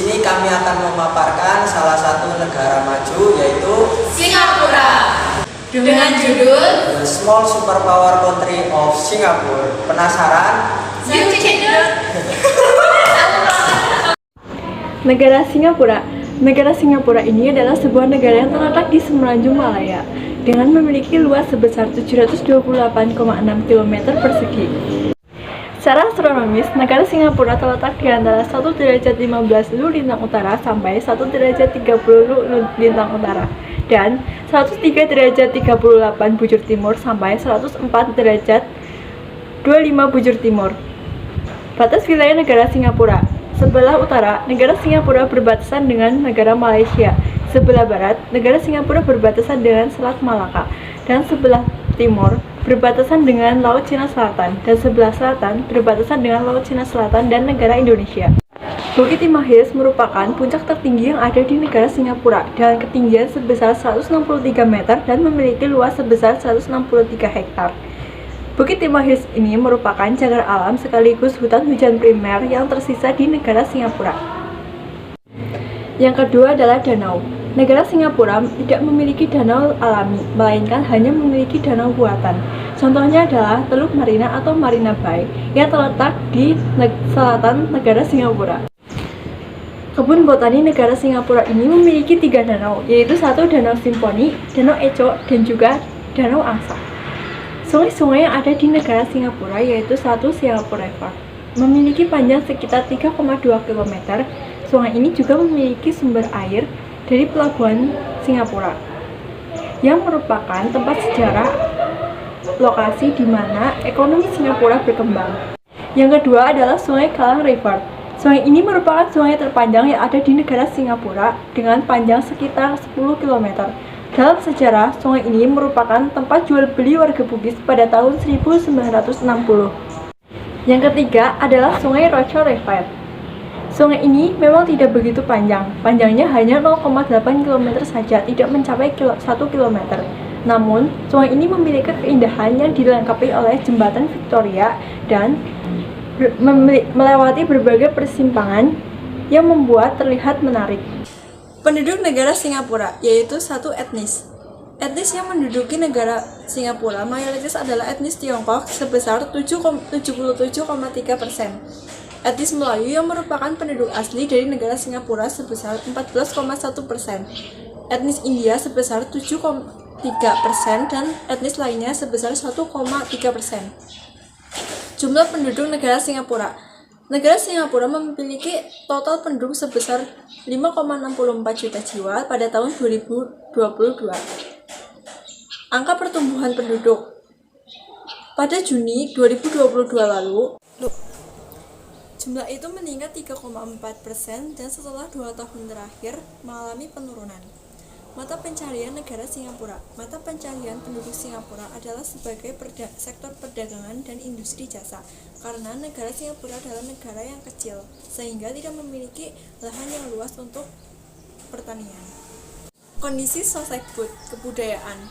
sini kami akan memaparkan salah satu negara maju yaitu Singapura dengan judul The Small Superpower Country of Singapore. Penasaran? Yuk cek. Negara Singapura. Negara Singapura ini adalah sebuah negara yang terletak di semenanjung Malaya dengan memiliki luas sebesar 728,6 km persegi. Secara astronomis, negara Singapura terletak di antara 1 derajat 15 Lu lintang utara sampai 1 derajat 30 Lu lintang utara dan 103 derajat 38 bujur timur sampai 104 derajat 25 bujur timur. Batas wilayah negara Singapura. Sebelah utara, negara Singapura berbatasan dengan negara Malaysia. Sebelah barat, negara Singapura berbatasan dengan Selat Malaka. Dan sebelah timur, berbatasan dengan Laut Cina Selatan. Dan sebelah selatan, berbatasan dengan Laut Cina Selatan dan negara Indonesia. Bukit Timah Hills merupakan puncak tertinggi yang ada di negara Singapura dengan ketinggian sebesar 163 meter dan memiliki luas sebesar 163 hektar. Bukit Timah Hills ini merupakan cagar alam sekaligus hutan hujan primer yang tersisa di negara Singapura. Yang kedua adalah danau. Negara Singapura tidak memiliki danau alami, melainkan hanya memiliki danau buatan. Contohnya adalah Teluk Marina atau Marina Bay yang terletak di selatan negara Singapura. Kebun botani negara Singapura ini memiliki 3 danau, yaitu satu Danau Simponi, Danau Echo, dan juga Danau Angsa. Sungai-sungai yang ada di negara Singapura yaitu satu Singapore River, memiliki panjang sekitar 3,2 km. Sungai ini juga memiliki sumber air dari pelabuhan Singapura, yang merupakan tempat sejarah lokasi di mana ekonomi Singapura berkembang. Yang kedua adalah Sungai Klang River. Sungai ini merupakan sungai terpanjang yang ada di negara Singapura dengan panjang sekitar 10 km. Dalam sejarah, sungai ini merupakan tempat jual beli warga Bugis pada tahun 1960. Yang ketiga adalah Sungai Rochael River. Sungai ini memang tidak begitu panjang, panjangnya hanya 0,8 km saja, tidak mencapai 1 km. Namun, sungai ini memiliki keindahan yang dilengkapi oleh jembatan Victoria dan melewati berbagai persimpangan yang membuat terlihat menarik. Penduduk negara Singapura yaitu satu etnis. Etnis yang menduduki negara Singapura mayoritas adalah etnis Tiongkok sebesar 77,3%. Etnis Melayu yang merupakan penduduk asli dari negara Singapura sebesar 14,1%. Etnis India sebesar 7,3% dan etnis lainnya sebesar 1,3%. Jumlah penduduk negara Singapura. Negara Singapura memiliki total penduduk sebesar 5,64 juta jiwa pada tahun 2022. Angka pertumbuhan penduduk pada Juni 2022 lalu, jumlah itu meningkat 3,4% dan setelah 2 tahun terakhir mengalami penurunan. Mata pencarian negara Singapura. Mata pencarian penduduk Singapura adalah sebagai sektor perdagangan dan industri jasa, karena negara Singapura adalah negara yang kecil, sehingga tidak memiliki lahan yang luas untuk pertanian. Kondisi sosiokod kebudayaan.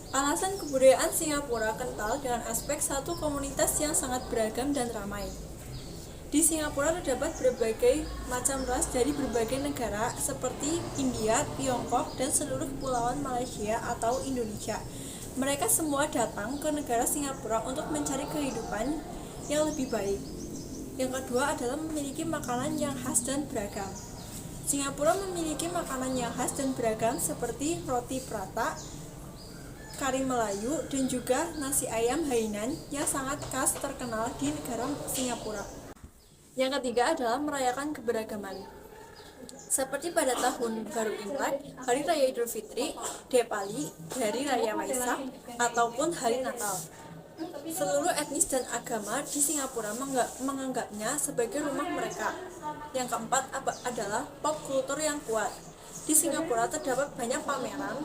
Alasan kebudayaan Singapura kental dengan aspek satu komunitas yang sangat beragam dan ramai. Di Singapura terdapat berbagai macam ras dari berbagai negara seperti India, Tiongkok, dan seluruh kepulauan Malaysia atau Indonesia. Mereka semua datang ke negara Singapura untuk mencari kehidupan yang lebih baik. Yang kedua adalah memiliki makanan yang khas dan beragam. Singapura memiliki makanan yang khas dan beragam seperti roti prata, kari Melayu, dan juga nasi ayam Hainan yang sangat khas terkenal di negara Singapura. Yang ketiga adalah merayakan keberagaman. Seperti pada tahun baru Imlek, Hari Raya Idul Fitri, Deepavali, Hari Raya Waisak, ataupun Hari Natal. Seluruh etnis dan agama di Singapura menganggapnya sebagai rumah mereka. Yang keempat adalah pop kultur yang kuat. Di Singapura terdapat banyak pameran,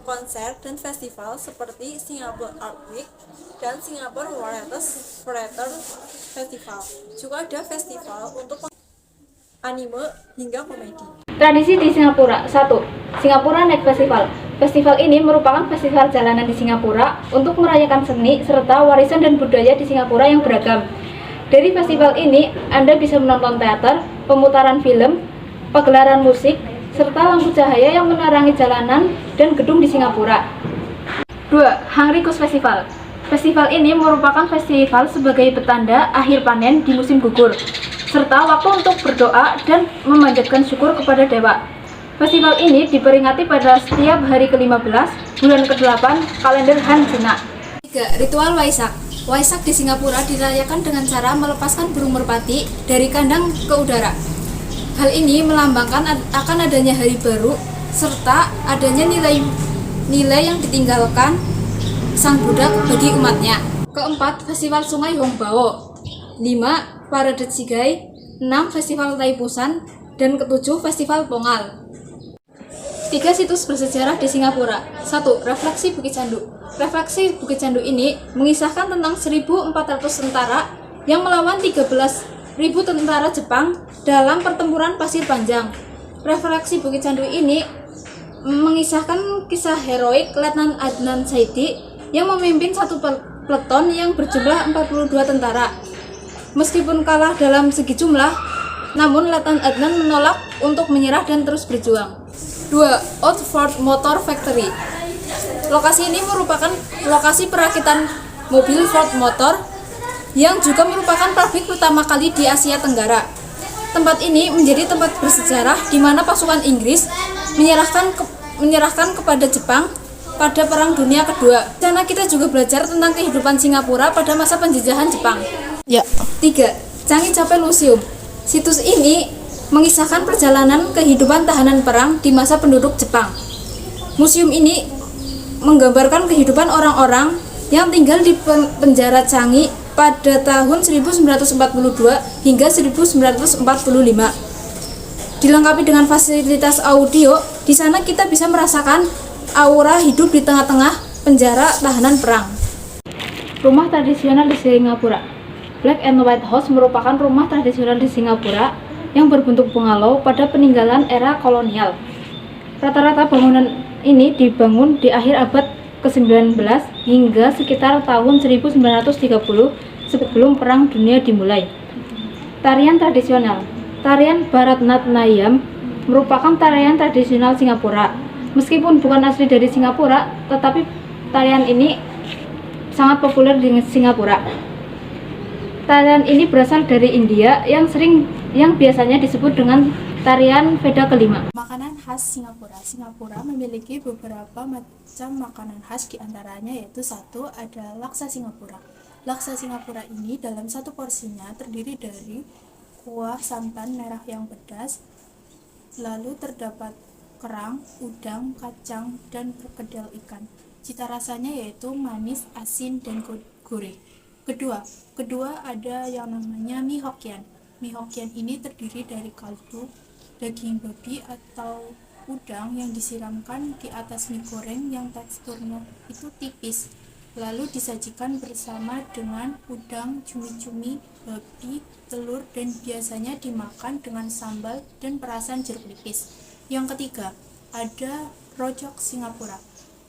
konser, dan festival seperti Singapore Art Week dan Singapore Writers Festival. Juga ada festival untuk anime hingga komedi. Tradisi di Singapura. 1. Singapura Night Festival. Festival ini merupakan festival jalanan di Singapura untuk merayakan seni serta warisan dan budaya di Singapura yang beragam. Dari festival ini, Anda bisa menonton teater, pemutaran film, pagelaran musik, serta lampu cahaya yang menerangi jalanan dan gedung di Singapura. 2. Hungry Ghost Festival. Festival ini merupakan festival sebagai petanda akhir panen di musim gugur, serta waktu untuk berdoa dan memanjatkan syukur kepada dewa. Festival ini diperingati pada setiap hari ke-15, bulan ke-8, kalender Han Cina. 3. Ritual Waisak. Waisak di Singapura dirayakan dengan cara melepaskan burung merpati dari kandang ke udara. Hal ini melambangkan akan adanya hari baru serta adanya nilai yang ditinggalkan sang Buddha bagi umatnya. 4. Festival Sungai Hongbao. 5. Parade Tsigai. 6. Festival Taipusan. Dan ke-7. Festival Pongal. 3 situs bersejarah di Singapura. 1. Refleksi Bukit Candu. Refleksi Bukit Candu ini mengisahkan tentang 1.400 tentara yang melawan 13.000 tentara Jepang dalam pertempuran Pasir Panjang. Refleksi Bukit Candu ini mengisahkan kisah heroik Letnan Adnan Saidi yang memimpin satu peleton yang berjumlah 42 tentara. Meskipun kalah dalam segi jumlah, namun Letnan Adnan menolak untuk menyerah dan terus berjuang. 2. Old Ford Motor Factory. Lokasi ini merupakan lokasi perakitan mobil Ford Motor yang juga merupakan pabrik pertama kali di Asia Tenggara. Tempat ini menjadi tempat bersejarah di mana pasukan Inggris menyerahkan kepada Jepang pada Perang Dunia Kedua. Di sana kita juga belajar tentang kehidupan Singapura pada masa penjajahan Jepang. 3. Changi Chapel Museum. Situs ini mengisahkan perjalanan kehidupan tahanan perang di masa penduduk Jepang. Museum ini menggambarkan kehidupan orang-orang yang tinggal di penjara Changi pada tahun 1942 hingga 1945. Dilengkapi dengan fasilitas audio, di sana kita bisa merasakan aura hidup di tengah-tengah penjara tahanan perang. Rumah tradisional di Singapura. Black and White House merupakan rumah tradisional di Singapura yang berbentuk bungalow pada peninggalan era kolonial. Rata-rata bangunan ini dibangun di akhir abad ke-19 hingga sekitar tahun 1930 sebelum Perang Dunia dimulai. Tarian tradisional. Tarian Bharatanatyam merupakan tarian tradisional Singapura. Meskipun bukan asli dari Singapura, tetapi tarian ini sangat populer di Singapura. Tarian ini berasal dari India yang biasanya disebut dengan tarian Veda kelima. Makanan khas Singapura. Singapura memiliki beberapa macam makanan khas, diantaranya yaitu 1 ada laksa Singapura. Laksa Singapura ini dalam satu porsinya terdiri dari kuah santan merah yang pedas, lalu terdapat kerang, udang, kacang, dan perkedel ikan. Cita rasanya yaitu manis, asin, dan gurih. Kedua ada yang namanya mie Hokkien. Mie Hokkien ini terdiri dari kaldu, daging babi atau udang yang disiramkan di atas mie goreng yang teksturnya itu tipis, lalu disajikan bersama dengan udang, cumi-cumi, babi, telur, dan biasanya dimakan dengan sambal dan perasan jeruk nipis. Yang ketiga, ada rojak Singapura.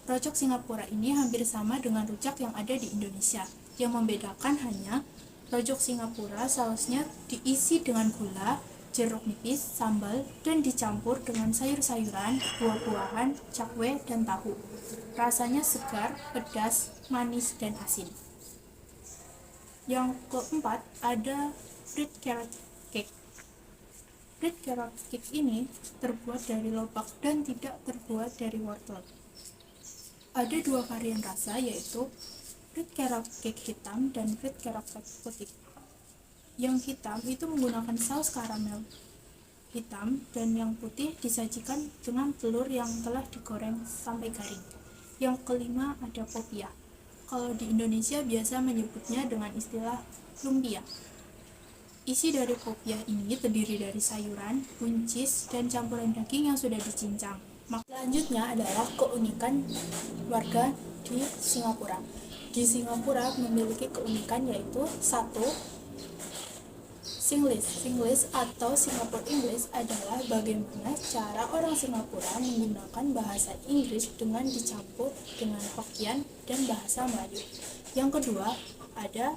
Rojak Singapura ini hampir sama dengan rujak yang ada di Indonesia. Yang membedakan hanya rojak Singapura sausnya diisi dengan gula, jeruk nipis, sambal, dan dicampur dengan sayur-sayuran, buah-buahan, cakwe, dan tahu. Rasanya segar, pedas, manis, dan asin. Yang keempat ada fried carrot cake. Fried carrot cake ini terbuat dari lobak dan tidak terbuat dari wortel. Ada 2 varian rasa, yaitu fried carrot cake hitam dan fried carrot cake putih. Yang hitam itu menggunakan saus karamel hitam, dan yang putih disajikan dengan telur yang telah digoreng sampai garing. Yang kelima ada popia. Kalau di Indonesia biasa menyebutnya dengan istilah lumpia. Isi dari popia ini terdiri dari sayuran, buncis, dan campuran daging yang sudah dicincang. Selanjutnya adalah keunikan warga di Singapura. Di Singapura memiliki keunikan yaitu 1. Singlish. Singlish atau Singapore English adalah bagaimana cara orang Singapura menggunakan bahasa Inggris dengan dicampur dengan Hokkien dan bahasa Melayu. Yang kedua, ada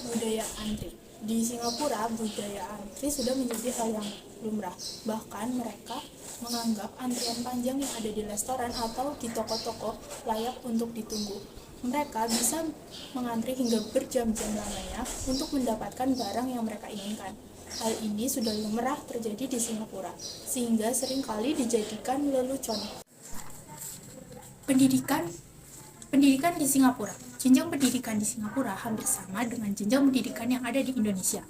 budaya antri. Di Singapura, budaya antri sudah menjadi hal yang lumrah. Bahkan mereka menganggap antrian panjang yang ada di restoran atau di toko-toko layak untuk ditunggu. Mereka bisa mengantri hingga berjam-jam lamanya untuk mendapatkan barang yang mereka inginkan. Hal ini sudah lumrah terjadi di Singapura, sehingga seringkali dijadikan lelucon. Pendidikan di Singapura. Jenjang pendidikan di Singapura hampir sama dengan jenjang pendidikan yang ada di Indonesia.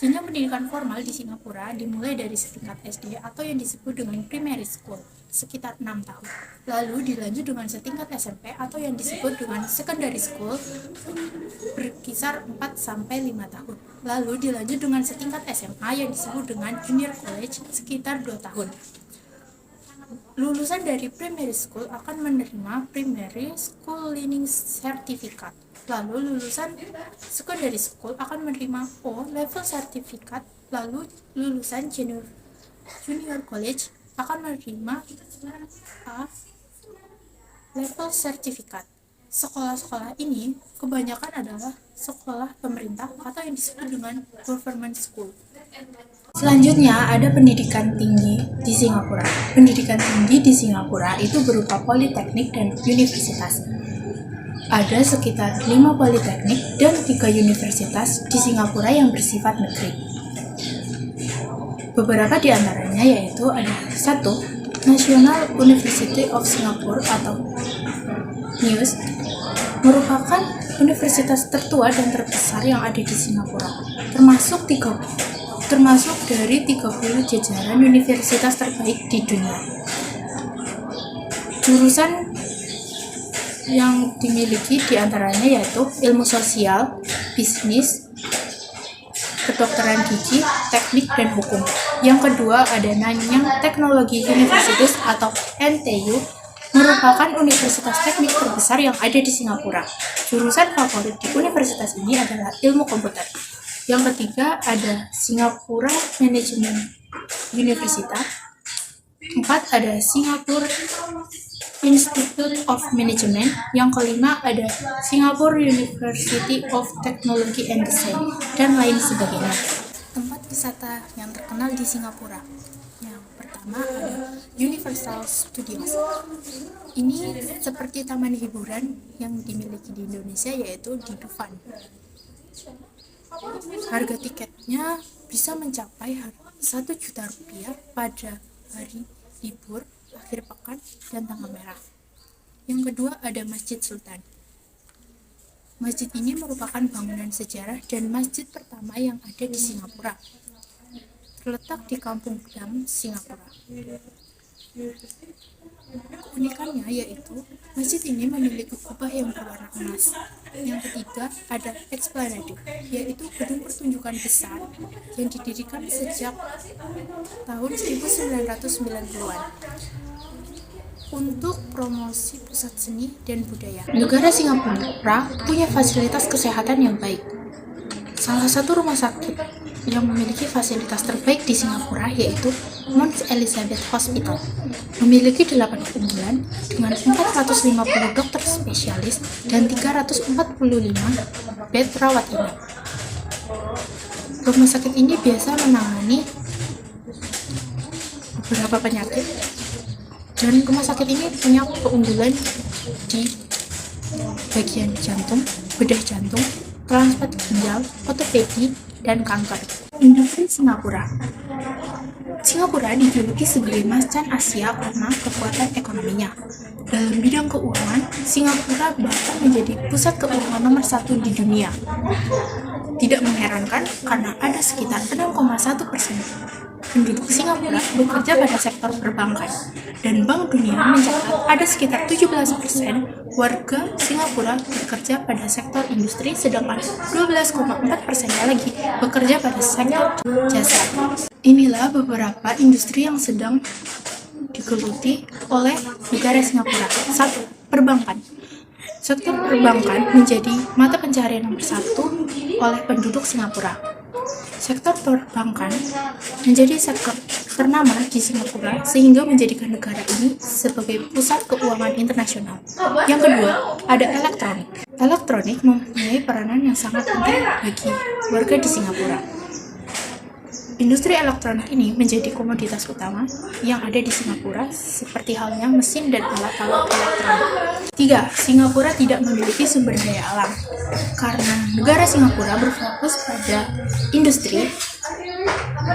Jenjang pendidikan formal di Singapura dimulai dari setingkat SD atau yang disebut dengan primary school, sekitar 6 tahun. Lalu dilanjut dengan setingkat SMP atau yang disebut dengan secondary school, berkisar 4-5 tahun. Lalu dilanjut dengan setingkat SMA yang disebut dengan junior college, sekitar 2 tahun. Lulusan dari primary school akan menerima primary school learning certificate. Lalu lulusan secondary school akan menerima O level certificate. Lalu lulusan junior college akan menerima A level certificate. Sekolah-sekolah ini kebanyakan adalah sekolah pemerintah atau yang disebut dengan government school. Selanjutnya ada pendidikan tinggi di Singapura. Pendidikan tinggi di Singapura itu berupa politeknik dan universitas. Ada sekitar 5 politeknik dan 3 universitas di Singapura yang bersifat negeri. Beberapa di antaranya yaitu ada 1. National University of Singapore atau NUS, merupakan universitas tertua dan terbesar yang ada di Singapura, termasuk dari 30 jajaran universitas terbaik di dunia. Jurusan yang dimiliki diantaranya yaitu ilmu sosial, bisnis, kedokteran gigi, teknik, dan hukum. Yang kedua ada Nanyang Technology University atau NTU, merupakan universitas teknik terbesar yang ada di Singapura. Jurusan favorit di universitas ini adalah ilmu komputer. Yang ketiga ada Singapura Management University. 4 ada Singapore Institute of Management. Yang kelima ada Singapore University of Technology and Design, dan lain sebagainya. Tempat wisata yang terkenal di Singapura. Yang pertama ada Universal Studios. Ini seperti taman hiburan yang dimiliki di Indonesia, yaitu di Dufan. Harga tiketnya bisa mencapai 1 juta rupiah pada hari libur, akhir pekan, dan tanggal merah. Yang kedua ada Masjid Sultan. Masjid ini merupakan bangunan sejarah dan masjid pertama yang ada di Singapura. Terletak di Kampung Glam, Singapura. Keunikannya yaitu masjid ini memiliki kubah yang berwarna emas. Yang ketiga ada Esplanade, yaitu gedung pertunjukan besar yang didirikan sejak tahun 1990-an untuk promosi pusat seni dan budaya. Negara Singapura punya fasilitas kesehatan yang baik. Salah satu rumah sakit yang memiliki fasilitas terbaik di Singapura yaitu Mount Elizabeth Hospital, memiliki 8 keunggulan dengan 450 dokter spesialis dan 345 bed rawat inap. Rumah sakit ini biasa menangani beberapa penyakit, dan rumah sakit ini punya keunggulan di bagian jantung, bedah jantung, transplant ginjal, ortopedi, dan kanker. Industri Singapura. Singapura dijuluki sebagai macan Asia karena kekuatan ekonominya. Dalam bidang keuangan, Singapura bahkan menjadi pusat keuangan nomor 1 di dunia. Tidak mengherankan karena ada sekitar 6,1% penduduk Singapura bekerja pada sektor perbankan, dan Bank Dunia mencatat ada sekitar 17% warga Singapura bekerja pada sektor industri, sedangkan 12,4%-nya lagi bekerja pada sektor jasa. Inilah beberapa industri yang sedang digeluti oleh negara Singapura. 1. Perbankan. Sektor perbankan menjadi mata pencaharian nomor 1 oleh penduduk Singapura. Sektor perbankan menjadi sektor ternama di Singapura sehingga menjadikan negara ini sebagai pusat keuangan internasional. Yang kedua, ada elektronik. Elektronik mempunyai peranan yang sangat penting bagi warga di Singapura. Industri elektronik ini menjadi komoditas utama yang ada di Singapura, seperti halnya mesin dan alat-alat elektronik. 3. Singapura tidak memiliki sumber daya alam. Karena negara Singapura berfokus pada industri,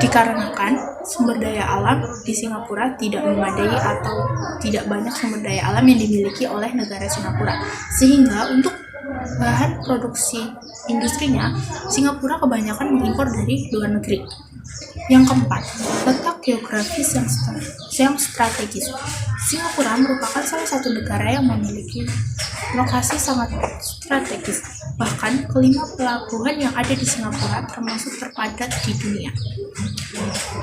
dikarenakan sumber daya alam di Singapura tidak memadai atau tidak banyak sumber daya alam yang dimiliki oleh negara Singapura. Sehingga untuk bahan produksi industrinya, Singapura kebanyakan mengimpor dari luar negeri. Yang keempat, letak geografis yang strategis. Singapura merupakan salah satu negara yang memiliki lokasi sangat strategis. Bahkan, kelima pelabuhan yang ada di Singapura termasuk terpadat di dunia.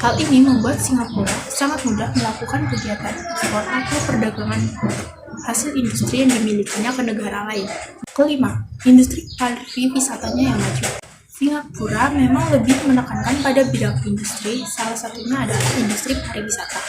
Hal ini membuat Singapura sangat mudah melakukan kegiatan ekspor atau perdagangan hasil industri yang dimilikinya ke negara lain. Kelima, industri pariwisatanya yang maju. Singapura memang lebih menekankan pada bidang industri, salah satunya adalah industri pariwisata.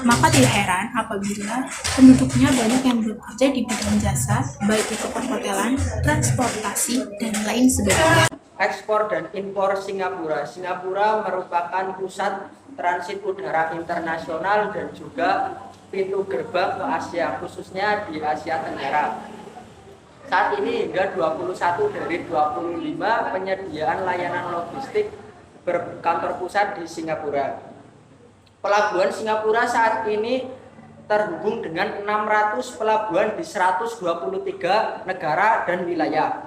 Maka tidak heran apabila penduduknya banyak yang bekerja di bidang jasa, baik itu perhotelan, transportasi, dan lain sebagainya. Ekspor dan impor Singapura. Singapura merupakan pusat transit udara internasional dan juga pintu gerbang ke Asia, khususnya di Asia Tenggara. Saat ini hingga 21 dari 25 penyediaan layanan logistik berkantor pusat di Singapura. Pelabuhan Singapura saat ini terhubung dengan 600 pelabuhan di 123 negara dan wilayah.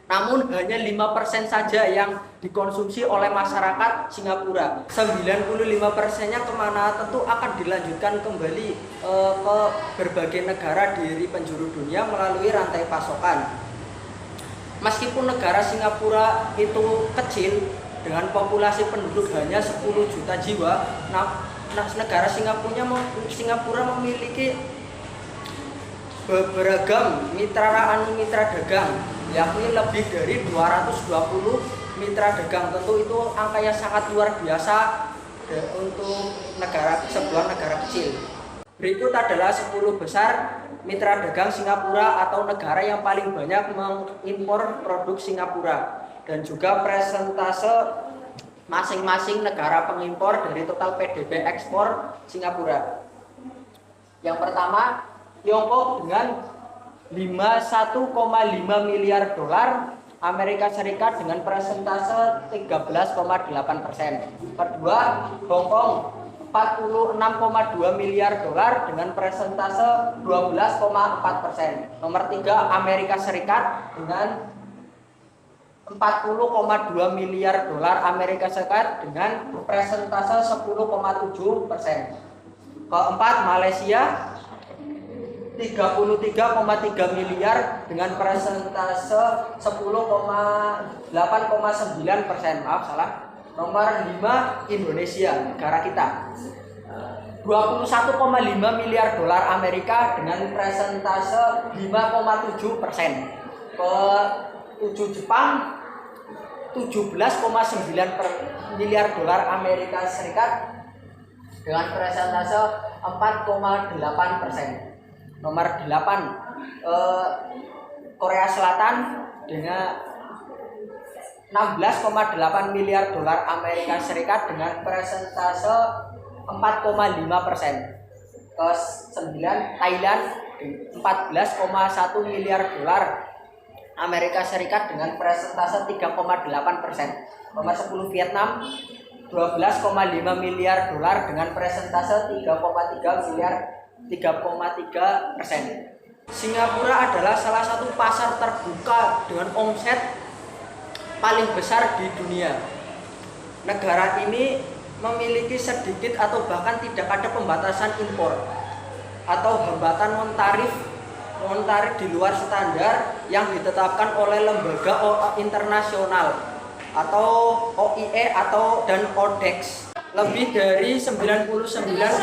Namun hanya 5% saja yang dikonsumsi oleh masyarakat Singapura. 95%-nya kemana tentu akan dilanjutkan kembali ke berbagai negara di penjuru dunia melalui rantai pasokan. Meskipun negara Singapura itu kecil dengan populasi penduduk hanya 10 juta jiwa, negara Singapura memiliki beragam mitra dagang, yakni lebih dari 220 mitra dagang. Tentu itu angka yang sangat luar biasa untuk sebuah negara kecil. Berikut adalah 10 besar mitra dagang Singapura atau negara yang paling banyak mengimpor produk Singapura, dan juga presentase masing-masing negara pengimpor dari total PDB ekspor Singapura. Yang pertama, Tiongkok dengan 51,5 miliar dolar, Amerika Serikat dengan persentase 13,8%. Kedua, Hong Kong 46,2 miliar dolar dengan persentase 12,4%. Nomor 3, Amerika Serikat dengan 40,2 miliar dolar Amerika Serikat dengan persentase 10,7%. Keempat, Malaysia 33,3 miliar dengan persentase 8,9%. Nomor 5, Indonesia, negara kita, 21,5 miliar dolar Amerika dengan persentase 5,7%. Ke-7, Jepang 17,9 miliar dolar Amerika Serikat dengan persentase 4,8%. Nomor 8, Korea Selatan dengan 16,8 miliar dolar Amerika Serikat dengan persentase 4,5%. Ke-9, Thailand 14,1 miliar dolar Amerika Serikat dengan persentase 3,8%. Nomor 10, Vietnam 12,5 miliar dolar dengan persentase 3,3%. Singapura adalah salah satu pasar terbuka dengan omset paling besar di dunia. Negara ini memiliki sedikit atau bahkan tidak ada pembatasan impor atau hambatan non-tarif di luar standar yang ditetapkan oleh lembaga internasional atau OIE dan ODEX. Lebih dari 99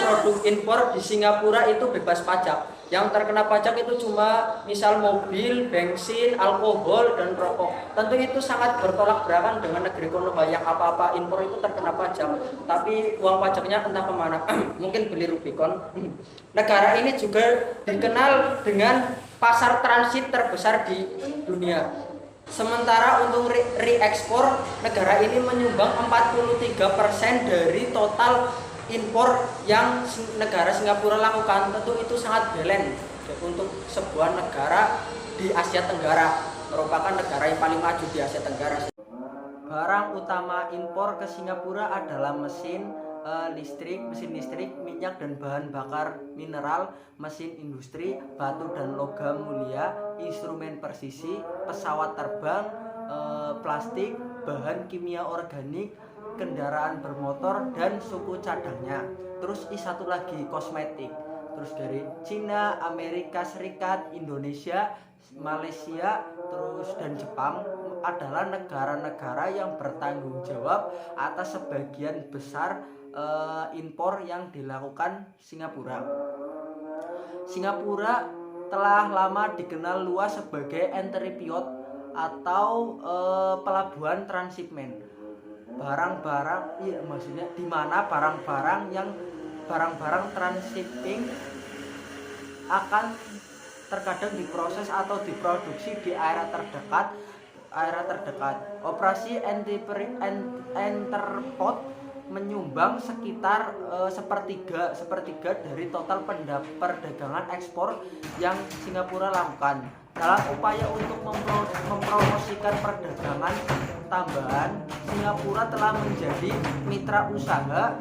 produk impor di Singapura itu bebas pajak, Yang terkena pajak itu cuma misal mobil, bensin, alkohol, dan rokok. Tentu itu sangat bertolak belakang dengan negeri kuno yang apa-apa impor itu terkena pajak. Tapi uang pajaknya entah kemana. Mungkin beli Rubicon. Negara ini juga dikenal dengan pasar transit terbesar di dunia. Sementara untuk re-ekspor, negara ini menyumbang 43% dari total impor yang negara Singapura lakukan. Tentu itu sangat balance untuk sebuah negara di Asia Tenggara, merupakan negara yang paling maju di Asia Tenggara. Barang utama impor ke Singapura adalah mesin listrik, minyak dan bahan bakar mineral, mesin industri, batu dan logam mulia, instrumen presisi, pesawat terbang, plastik, bahan kimia organik, kendaraan bermotor, dan suku cadangnya. Terus satu lagi kosmetik. Terus dari Cina, Amerika Serikat, Indonesia, Malaysia, terus dan Jepang adalah negara-negara yang bertanggung jawab atas sebagian besar impor yang dilakukan Singapura. Singapura telah lama dikenal luas sebagai entry port atau pelabuhan transshipment. Barang-barang, maksudnya di mana barang-barang transshipping akan terkadang diproses atau diproduksi di area terdekat. Operasi Entrepot menyumbang sekitar sepertiga dari total perdagangan ekspor yang Singapura lakukan. Dalam upaya untuk mempromosikan perdagangan tambahan, Singapura telah menjadi mitra usaha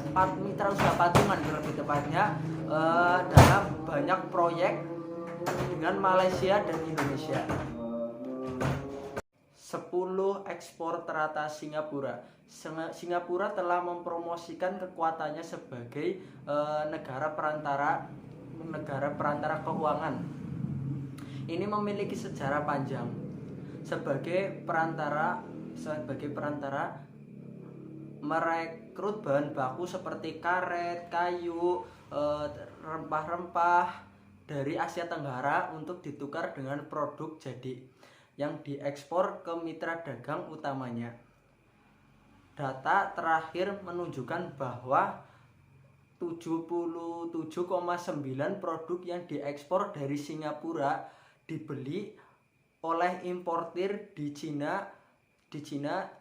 patungan lebih tepatnya dalam banyak proyek dengan Malaysia dan Indonesia. 10 ekspor teratas Singapura. Singapura telah mempromosikan kekuatannya sebagai negara perantara keuangan. Ini memiliki sejarah panjang sebagai perantara merekrut bahan baku seperti karet, kayu, rempah-rempah dari Asia Tenggara untuk ditukar dengan produk jadi yang diekspor ke mitra dagang utamanya. Data terakhir menunjukkan bahwa 77,9 produk yang diekspor dari Singapura dibeli oleh importir di Cina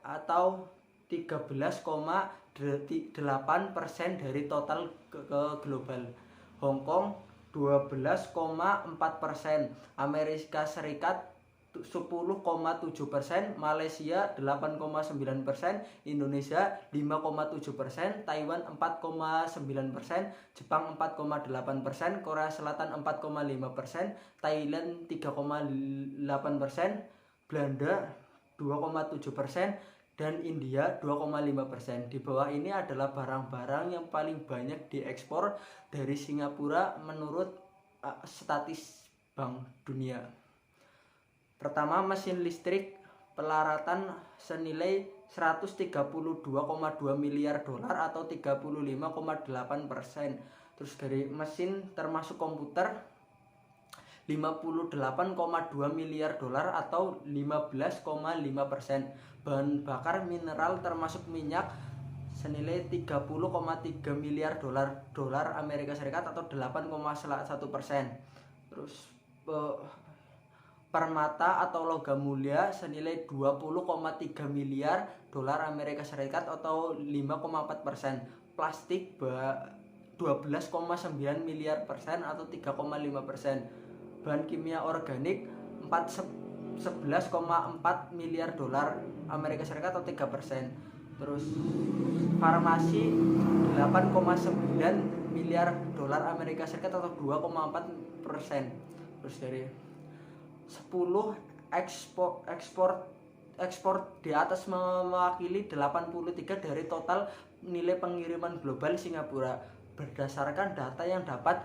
atau 13,8% dari total ke global. Hong Kong 12,4%, Amerika Serikat 10,7%, Malaysia 8,9%, Indonesia 5,7%, Taiwan 4,9%, Jepang 4,8%, Korea Selatan 4,5%, Thailand 3,8%, Belanda 2,7%, dan India 2,5%. Di bawah ini adalah barang-barang yang paling banyak diekspor dari Singapura menurut statis Bank Dunia. Pertama, mesin listrik pelaratan senilai 132,2 miliar dolar atau 35,8%. Terus dari mesin termasuk komputer 58,2 miliar dolar atau 15,5%. Bahan bakar mineral termasuk minyak senilai 30,3 miliar dolar Amerika Serikat atau 8,1%. Terus permata atau logam mulia senilai 20,3 miliar dolar Amerika Serikat atau 5,4%. Plastik 12,9 miliar persen atau 3,5%. Bahan kimia organik 11,4 miliar dolar Amerika Serikat atau 3%. Terus farmasi 8,9 miliar dolar Amerika Serikat atau 2,4%. Terus dari 10 ekspor di atas mewakili 83 dari total nilai pengiriman global Singapura. Berdasarkan data yang dapat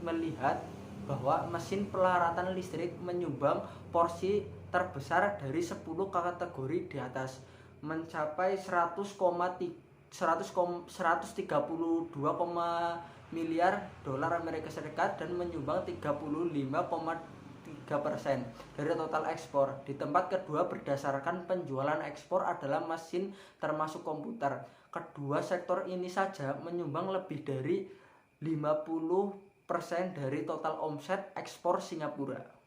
melihat bahwa mesin pelaratan listrik menyumbang porsi terbesar dari 10 kategori di atas, mencapai 132,9 miliar dolar Amerika Serikat dan menyumbang 35,3% dari total ekspor. Di tempat kedua berdasarkan penjualan ekspor adalah mesin termasuk komputer. Kedua sektor ini saja menyumbang lebih dari 50% dari total omset ekspor Singapura.